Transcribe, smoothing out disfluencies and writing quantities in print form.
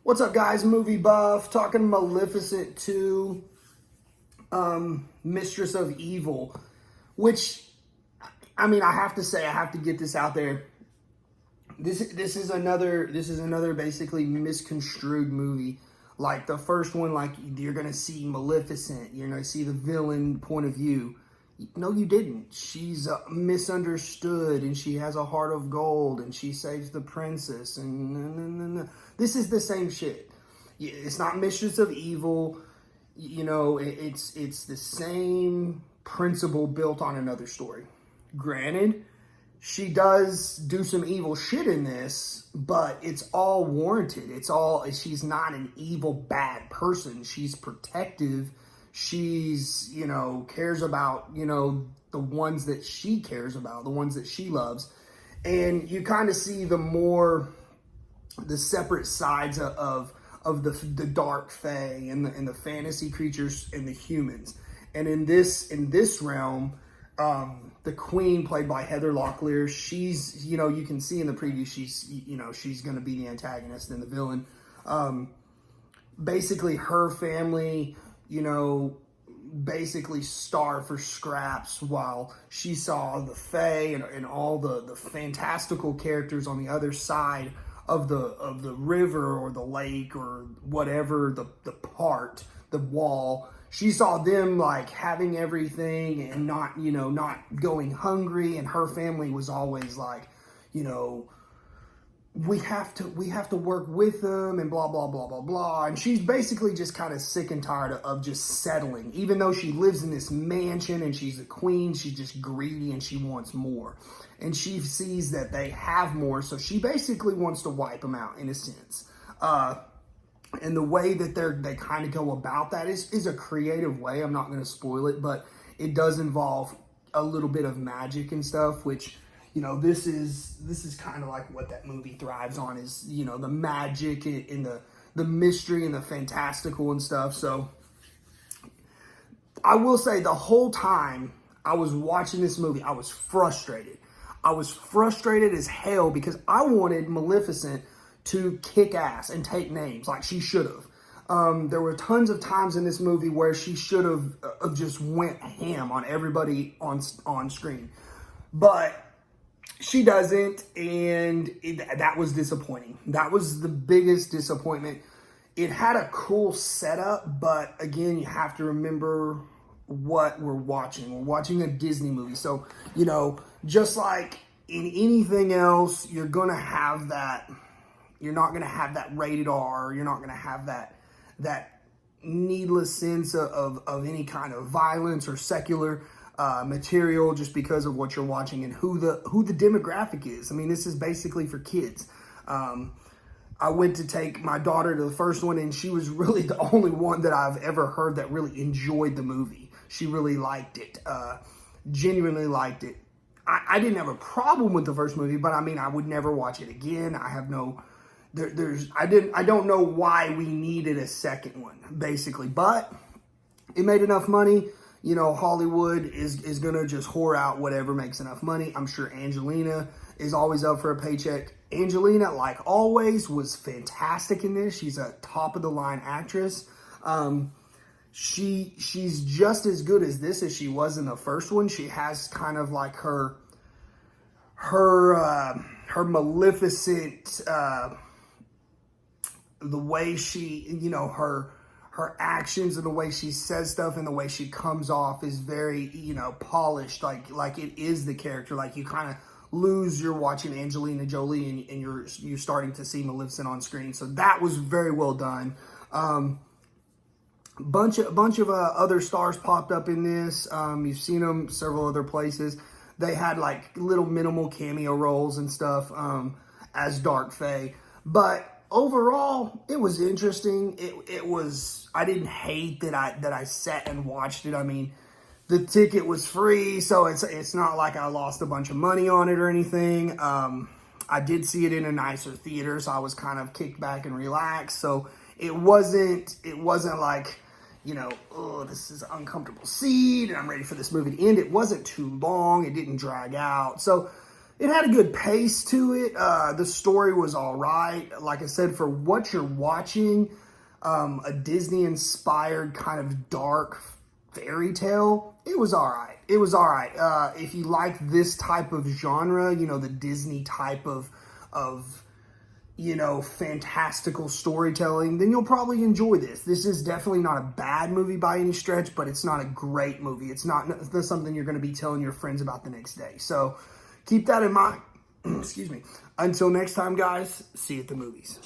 What's up, guys? Movie buff talking Maleficent 2, Mistress of Evil, which I have to say, I have to get this out there. This is another basically misconstrued movie. Like the first one, like you're gonna see Maleficent, you're gonna see the villain point of view. No, you didn't. She's misunderstood, and she has a heart of gold, and she saves the princess. And this is the same shit. It's not Mistress of Evil. It's the same principle built on another story. Granted, she does do some evil shit in this, but it's all warranted. She's not an evil, bad person. She's protective. She's, cares about, the ones that she cares about, the ones that she loves. And you kind of see the separate sides of the dark fae and the fantasy creatures and the humans. And in this realm, the queen, played by Heather Locklear, she's, you can see in the preview, she's going to be the antagonist and the villain. Basically, her family, basically starved for scraps while she saw the fae and all the fantastical characters on the other side of the river or the lake or whatever, the wall. She saw them like having everything and not going hungry, and her family was always like, we have to work with them and blah blah blah blah blah. And she's basically just kind of sick and tired of just settling. Even though she lives in this mansion and she's a queen, she's just greedy and she wants more. And she sees that they have more, so she basically wants to wipe them out in a sense. And the way that they kind of go about that is a creative way. I'm not going to spoil it, but it does involve a little bit of magic and stuff, which, this is kind of like what that movie thrives on, is, the magic and the mystery and the fantastical and stuff. So I will say, the whole time I was watching this movie, I was frustrated. I was frustrated as hell because I wanted Maleficent to kick ass and take names like she should have. There were tons of times in this movie where she should have just went ham on everybody on screen, but she doesn't, and that was disappointing. That was the biggest disappointment. It had a cool setup, but again, you have to remember what we're watching. We're watching a Disney movie, so just like in anything else, you're gonna have that. You're not going to have that rated R. You're not going to have that needless sense of any kind of violence or secular material just because of what you're watching and who the demographic is. I mean, this is basically for kids. I went to take my daughter to the first one, and she was really the only one that I've ever heard that really enjoyed the movie. She really liked it, genuinely liked it. I didn't have a problem with the first movie, but I would never watch it again. I have no... I don't know why we needed a second one, basically, but it made enough money. Hollywood is going to just whore out whatever makes enough money. I'm sure Angelina is always up for a paycheck. Angelina, like always, was fantastic in this. She's a top of the line actress. She's just as good as this as she was in the first one. She has kind of like her Maleficent, the way she, her actions and the way she says stuff and the way she comes off is very, polished, like it is the character. Like you kind of lose, you're watching Angelina Jolie and you're starting to see Maleficent on screen. So that was very well done. Bunch of other stars popped up in this. You've seen them several other places. They had like little minimal cameo roles and stuff as Dark Fae, but overall, it was interesting. It was. I didn't hate that I sat and watched it. I mean, the ticket was free, so it's not like I lost a bunch of money on it or anything. I did see it in a nicer theater, so I was kind of kicked back and relaxed. So it wasn't like, oh, this is an uncomfortable seat and I'm ready for this movie to end. It wasn't too long. It didn't drag out. So It had a good pace to it. The story was all right. Like I said, for what you're watching, a Disney-inspired kind of dark fairy tale, it was all right. It was all right. If you like this type of genre, you know, the Disney type of you know, fantastical storytelling, then you'll probably enjoy this. This is definitely not a bad movie by any stretch, but it's not a great movie. It's not something you're going to be telling your friends about the next day. So keep that in mind. Excuse me. Until next time, guys, see you at the movies.